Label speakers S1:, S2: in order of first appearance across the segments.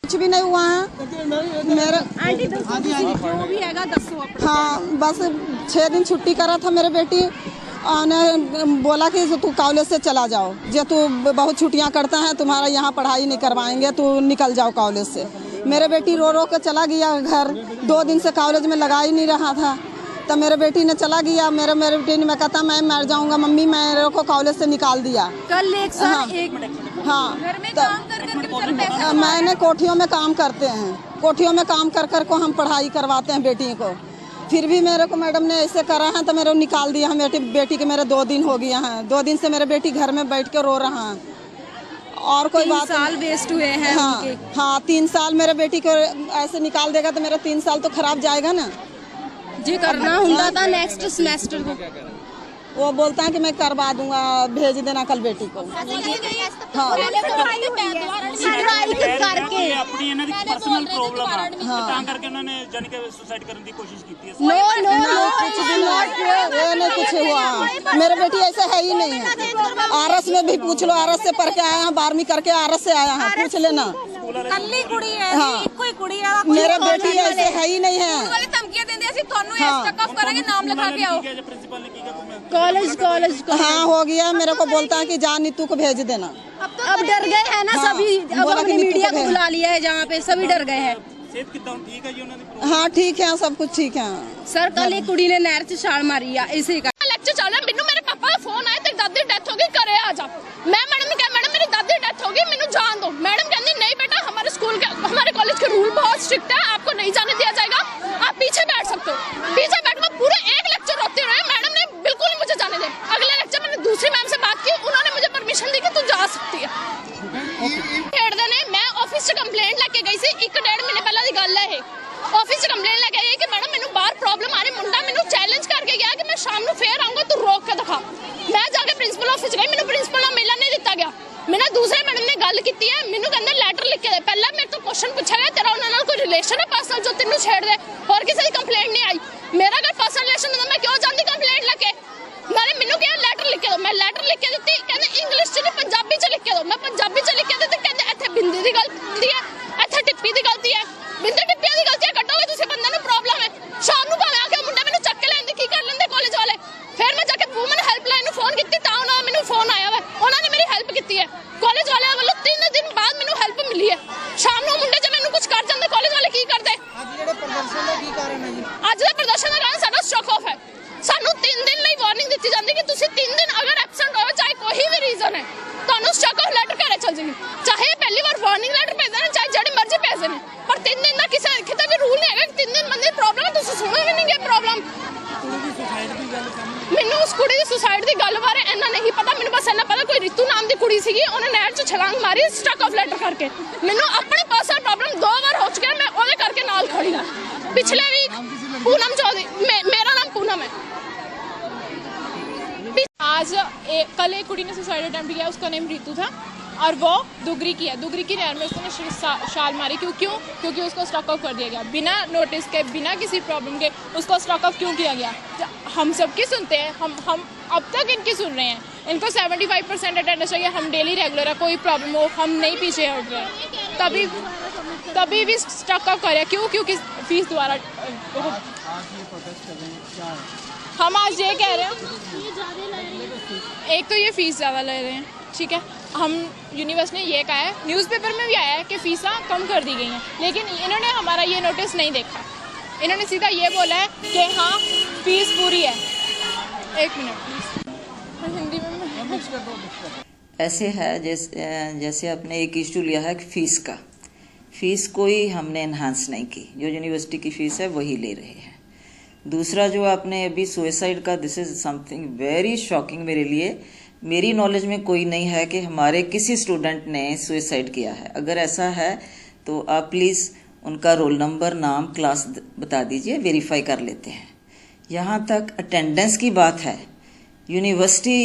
S1: कुछ भी नहीं हुआ है मेरा।
S2: जो भी हैगा दसो अपना।
S1: हाँ, बस 6 दिन छुट्टी करा था मेरे बेटी ने बोला कि तू कॉलेज से चला जाओ, जे तू बहुत छुट्टियां करता है, तुम्हारा यहाँ पढ़ाई नहीं करवाएंगे, तू निकल जाओ कॉलेज से। मेरे बेटी रो रो के चला गया घर, 2 दिन से कॉलेज में लगा ही नहीं रहा था। तब मेरे बेटी ने चला गया, मेरे बेटी ने मैं कहता मैं मर जाऊंगा मम्मी, मेरे को कॉलेज से निकाल दिया।
S2: कल एक सर
S1: हाँ, हाँ,
S2: घर में काम कर
S1: मैंने कोठियों में काम करते हैं, कोठियों में काम कर कर को हम पढ़ाई करवाते हैं बेटी को। फिर भी मेरे को मैडम ने ऐसे करा है तो मेरे को निकाल दिया है। बेटी के मेरे 2 दिन हो गया है, 2 दिन से मेरे बेटी घर में बैठ के रो रहा है और कोई बात
S2: 3 साल वेस्ट हुए हैं।
S1: हाँ, 3 साल मेरे बेटी को ऐसे निकाल देगा तो मेरा 3 साल तो खराब जाएगा ना।
S2: जी करना होता था नेक्स्ट सेमेस्टर को।
S1: वो बोलता है कि मैं करवा दूंगा, भेज देना कल बेटी को। हाँ,
S2: करके
S3: अपनी ਇਹਨਾਂ ਦੀ ਪਰਸਨਲ ਪ੍ਰੋਬਲਮ ਆ ਤਾਂ ਕਰਕੇ ਉਹਨਾਂ ਨੇ ਜਾਨੀ ਕਿ ਸੁਸਾਈਡ ਕਰਨ ਦੀ ਕੋਸ਼ਿਸ਼ ਕੀਤੀ ਹੈ।
S1: कुछ भी नहीं कुछ हुआ। मेरे बेटी ऐसे है ही नहीं है। आरएस में भी पूछ लो, आरएस से पढ़ के आया है, 12वीं करके आरएस से आया है, पूछ लेना।
S2: ਕੱਲੀ ਕੁੜੀ ਹੈ
S1: हाँ,
S2: ਕੋਈ ਕੁੜੀ ਆ
S1: मेरे बेटी ऐसे है ही नहीं है।
S2: ਵਾਲੇ ਧਮਕੀਆਂ ਦਿੰਦੇ ਅਸੀਂ ਤੁਹਾਨੂੰ ਇਸ ਤੱਕ ਆਫ ਕਰਾਂਗੇ, ਨਾਮ ਲਿਖਾ ਕੇ ਆਓ।
S3: प्रिंसिपल ने की
S2: कॉलेज
S1: हाँ, हो गया। मेरे को बोलता है कि जा नीतू को भेज देना।
S2: अब डर गए हैं ना सभी, अब अपनी मीडिया को बुला लिया है जहाँ पे सभी डर गए हैं।
S3: सेहत कितना ठीक है जी ਉਹਨਾਂ ਦੀ?
S1: हाँ ठीक है, सब कुछ ठीक है।
S2: सर कल एक कुड़ी ने नहर च छाल मारी है इसी का
S4: लेक्चर चल रहा है। मैनू मेरे पापा का फोन आया, तेरी दादी डेथ हो गई, घरे आ जा। मैं मैडम ने कहा मैडम मेरी दादी डेथ हो गई, मैनू जान दो। मैडम कहती नहीं बेटा, हमारे स्कूल के हमारे कॉलेज के रूल बहुत स्ट्रिक्ट है, आपको नहीं जाने दिया जाएगा, आप पीछे बैठ सकते हो। पीछे बैठ कर पूरे 1 लेक्चर रोकते रहे, मैडम ने बिल्कुल नहीं मुझे जाने दिया। अगले लेक्चर मैंने दूसरी मैम से बात की, उन्होंने मुझे परमिशन दी कि तू जा सकती है। खेड़दे ने मैं ऑफिस से कंप्लेंट लेके गई सी, 1-1.5 महीने पहला दी गल है। ऑफिस से कंप्लेंट लेके गई कि मैडम मैनू बाहर प्रॉब्लम आ रही। मुंडा मैनू चैलेंज करके गया कि मैं शाम को फेर आऊंगा, तू रोक के दिखा। मैं जाके प्रिंसिपल ऑफिस गई, मैनू प्रिंसिपल नाल मिलने नहीं दिता गया। मैंने दूसरे मैडम ने गल की है, मैनू कहंदे लेटर लिख के दे। पहला मेरे तो क्वेश्चन पूछा गया तेरा उन्हां नाल कोई रिलेशन है पर्सनल जो तेनू छेड़ दे, और किसी की कंप्लेंट नहीं आई। मेरा अगर पर्सनल रिलेशन होंदा मैं क्यों जांदी कंप्लेंट लेके। नाले मैनू कहा लेटर लिख के दो, मैं लेटर लिख के दित्ती, कहंदे इंग्लिश च नहीं पंजाबी च लिख के दो। मैं पंजाबी च लिख के दित्ती, कहंदे इत्थे बिंदी दी गलती है, इत्थे टिप्पी दी गलती है, बिंदी टिप्पियां दी गलती है कट्टोगे तुसीं, बंदे नूं प्रॉब्लम है। शाम नूं भावें आके मुंडे मैनू चक के लैंदे, की कर लैंदे कॉलेज वाले। फिर मैं जाके वूमन हेल्पलाइन नूं फोन कीती, तां उन्हां दा मैनू फोन आया वा, उन्हां ने मेरी हेल्प कीती है। कॉलेज वाले वालों 3 दिन बाद मैनू हेल्प मिली है। शाम नूं मुंडे जे मैनू कुछ कर जांदे, कॉलेज वाले की करदे?
S1: आज जेड़े प्रदर्शन दा की कारण है जी?
S4: ਅੱਜ ਦਾ ਪ੍ਰਦਰਸ਼ਨ ਦਾ ਕਾਰਨ ਸਾਡਾ ਸਟਾਕ ਆਫ ਹੈ। ਸਾਨੂੰ 3 ਦਿਨ ਲਈ ਵਾਰਨਿੰਗ ਦਿੱਤੀ ਜਾਂਦੀ ਕਿ ਤੁਸੀਂ 3 ਦਿਨ ਅਗਰ ਐਬਸੈਂਟ ਹੋਵੇ, ਚਾਹੇ ਕੋਈ ਵੀ ਰੀਜ਼ਨ ਹੈ, ਤੁਹਾਨੂੰ ਸਟਾਕ ਆਫ ਲੈਟਰ ਘਰੇ ਚੱਲ ਜਾਏਗੀ। ਚਾਹੇ ਪਹਿਲੀ ਵਾਰ ਵਾਰਨਿੰਗ ਲੈਟਰ ਭੇਜਦੇ ਨੇ, ਚਾਹੇ ਜਿਹੜੇ ਮਰਜ਼ੀ ਭੇਜਦੇ ਨੇ, ਪਰ 3 ਦਿਨ ਦਾ ਕਿਸੇ ਕਿਤੇ ਵੀ ਰੂਲ ਨਹੀਂ ਹੈਗਾ ਕਿ 3 ਦਿਨ ਬੰਦੇ ਦੀ ਪ੍ਰੋਬਲਮ ਹੈ ਤੁਸੀਂ ਸੁਣੋ ਵੀ ਨਹੀਂ ਗੇ ਪ੍ਰੋਬਲਮ। ਮੈਨੂੰ ਉਸ ਕੁੜੀ ਦੀ ਸੁਸਾਈਡ ਦੀ ਗੱਲ ਬਾਰੇ ਇੰਨਾ ਨਹੀਂ ਪਤਾ, ਮੈਨੂੰ ਬਸ ਇੰਨਾ ਪਤਾ ਕੋਈ ਰਿਤੂ ਨਾਮ ਦੀ ਕੁੜੀ ਸੀਗੀ, ਉਹਨੇ ਨਹਿਰ 'ਚ ਛਲਾਂਗ ਮਾਰੀ ਸਟਾਕ ਆਫ ਲੈਟਰ ਕਰਕੇ। ਮੈਨੂੰ ਆਪਣੀ ਪਰਸਨਲ ਪ੍ਰੋਬਲਮ 2 ਵਾਰ ਹੋ ਚੁੱਕਿਆ, ਮੈਂ ਉਹਦੇ ਕਰਕੇ ਨਾਲ ਖੜੀ ਹਾਂ। पिछले वीक पूनम चौधरी, मेरा नाम पूनम है।
S5: आज कल एक कुड़ी ने सुसाइड अटेम्प्ट किया, उसका नेम रितु था और वो दुगरी की है। दुगरी की नहर में उसने शाल मारी। क्योंकि उसको स्टॉक ऑफ कर दिया गया बिना नोटिस के, बिना किसी प्रॉब्लम के। उसको स्टॉक ऑफ क्यों किया गया? हम सबकी सुनते हैं, हम अब तक इनकी सुन रहे हैं। इनको 75% अटेंडेंस चाहिए, हम डेली रेगुलर है, कोई प्रॉब्लम हो हम नहीं पीछे हट रहे, तभी भी स्टॉक ऑफ करें। क्योंकि फीस द्वारा हम आज ये कह रहे हैं, एक तो ये फीस ज़्यादा ले रहे हैं, ठीक है। हम यूनिवर्सिटी ने ये कहा है, न्यूज़पेपर में भी आया है कि फ़ीसा कम कर दी गई हैं, लेकिन इन्होंने हमारा ये नोटिस नहीं देखा। इन्होंने सीधा ये बोला है कि हाँ फीस पूरी है। 1 मिनट प्लीज़, हिंदी में
S6: ऐसे है जैसे आपने एक इशू लिया है फीस का। फीस कोई हमने इन्हांस नहीं की, जो यूनिवर्सिटी की फ़ीस है वही ले रहे हैं। दूसरा जो आपने अभी सुसाइड का, this is something very shocking मेरे लिए। मेरी नॉलेज में कोई नहीं है कि हमारे किसी स्टूडेंट ने सुसाइड किया है। अगर ऐसा है तो आप प्लीज़ उनका रोल नंबर, नाम, क्लास बता दीजिए, वेरीफाई कर लेते हैं। यहाँ तक अटेंडेंस की बात है, यूनिवर्सिटी,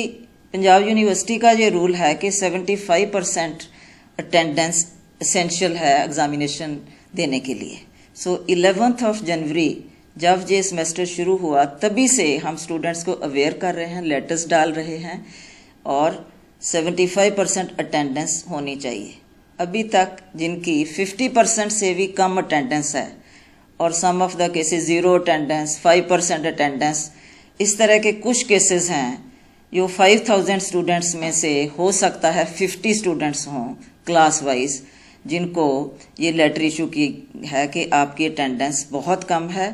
S6: पंजाब यूनिवर्सिटी का ये रूल है कि 75% अटेंडेंस एसेंशियल है एग्जामिनेशन देने के लिए। सो 11 जनवरी जब ये सेमेस्टर शुरू हुआ तभी से हम स्टूडेंट्स को अवेयर कर रहे हैं, लेटर्स डाल रहे हैं और 75% अटेंडेंस होनी चाहिए। अभी तक जिनकी 50% से भी कम अटेंडेंस है और some of the cases 0 attendance, 5% attendance, इस तरह के कुछ केसेस हैं जो 5000 स्टूडेंट्स में से हो सकता है 50 स्टूडेंट्स हों क्लास वाइज जिनको ये लेटर इशू की है कि आपकी अटेंडेंस बहुत कम है,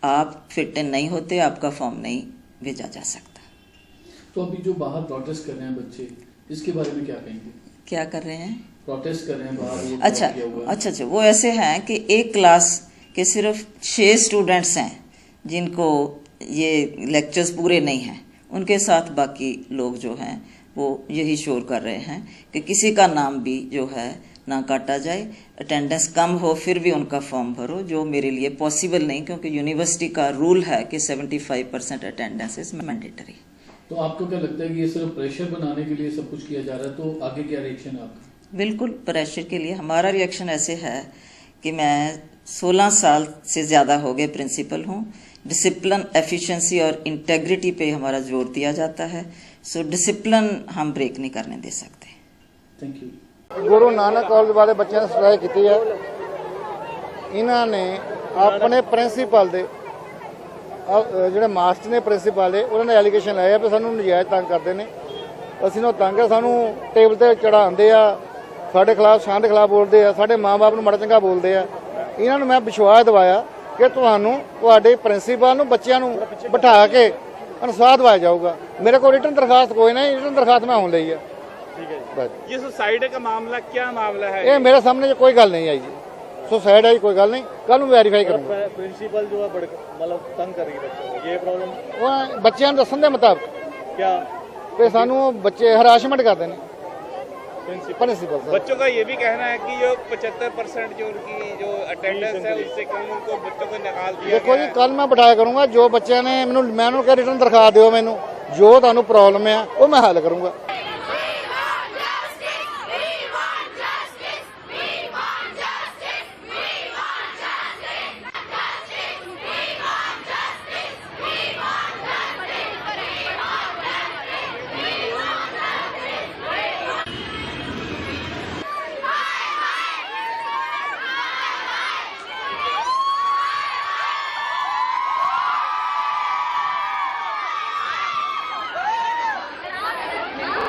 S6: आप फिट नहीं होते, आपका फॉर्म नहीं भेजा जा सकता।
S7: तो अभी जो बाहर प्रोटेस्ट कर रहे हैं बच्चे, इसके बारे में क्या कहेंगे?
S6: क्या कर रहे हैं?
S7: प्रोटेस्ट कर रहे हैं बाहर।
S6: अच्छा, वो ऐसे हैं कि एक क्लास के सिर्फ 6 स्टूडेंट्स हैं जिनको ये लेक्चर्स पूरे नहीं हैं, उनके साथ बाकी लोग जो हैं वो यही शोर कर रहे हैं कि किसी का नाम भी जो है ना काटा जाए, अटेंडेंस कम हो फिर भी उनका फॉर्म भरो, जो मेरे लिए पॉसिबल नहीं, क्योंकि यूनिवर्सिटी का रूल है कि 75% अटेंडेंस इज मैंडेटरी।
S7: तो आपको क्या लगता है कि ये सिर्फ प्रेशर बनाने के लिए सब कुछ किया जा रहा है? तो आगे क्या रिएक्शन है आपका?
S6: बिल्कुल प्रेशर के लिए हमारा रिएक्शन ऐसे है कि मैं 16 साल से ज़्यादा हो गए प्रिंसिपल हूँ। डिसिप्लिन, एफिशिएंसी और इंटेग्रिटी पे हमारा जोर दिया जाता है। सो डिसिप्लिन हम ब्रेक नहीं करने दे सकते।
S7: Thank you.
S8: Guru Nanak college वाले बच्चों ने स्ट्राइक की है। इन्होंने अपने प्रिंसीपल दे ਜਿਹੜੇ ਮਾਸਟਰ ਨੇ ਪ੍ਰਿੰਸੀਪਲ ਦੇ ਉਹਨਾਂ ਨੇ ਐਲੀਗੇਸ਼ਨ ਲਾਇਆ ਵੀ ਸਾਨੂੰ ਨਜਾਇਜ਼ ਤੰਗ ਕਰਦੇ ਨੇ। ਅਸੀਂ ਨੂੰ ਤੰਗ ਹੈ, ਸਾਨੂੰ ਟੇਬਲ ਤੇ ਚੜਾਉਂਦੇ ਆ, ਸਾਡੇ ਖਿਲਾਫ ਸ਼ਾਨ ਦੇ ਖਿਲਾਫ ਬੋਲਦੇ ਆ, ਸਾਡੇ ਮਾਂ-ਬਾਪ ਨੂੰ ਮਾੜਾ ਚੰਗਾ ਬੋਲਦੇ ਆ। ਇਹਨਾਂ ਨੂੰ ਮੈਂ ਵਿਸ਼ਵਾਸ ਦਿਵਾਇਆ ਕਿ ਤੁਹਾਨੂੰ ਤੁਹਾਡੇ ਪ੍ਰਿੰਸੀਪਲ ਨੂੰ ਬੱਚਿਆਂ ਨੂੰ ਬਿਠਾ ਕੇ ਅਨੁਸਾਰ ਦਿਵਾਇਆ ਜਾਊਗਾ। ਮੇਰੇ ਕੋਲ ਰਿਟਨ ਦਰਖਾਸਤ ਕੋਈ ਨਹੀਂ, ਰਿਟਨ ਦਰਖਾਸਤ ਮੈਂ ਹੁਣ ਲਈ ਆ।
S9: ठीक है। ये सुसाइड का मामला क्या मामला है?
S8: ये मेरे सामने कोई गल नहीं आई जी, सुसाइड आई कोई गल नहीं, कल मैं वेरीफाई करूंगा।
S9: प्रिंसिपल जो है मतलब तंग कर रही है बच्चों को, ये प्रॉब्लम
S8: वो बच्चों ने दसन के मुताबिक
S9: क्या
S8: कि सानू बच्चे हरासमेंट करते हैं प्रिंसिपल।
S9: बच्चों का ये भी कहना है कि जो 75% जो उनकी जो अटेंडेंस है उससे कम उनको बच्चों को निकाल दिया।
S8: देखो जी, कल मैं बिठाया करूंगा, जो बच्चे ने मैं रिटर्न दरखास्त दो, मैनू जो तुहानू प्रॉब्लम है वो मैं हल करूंगा।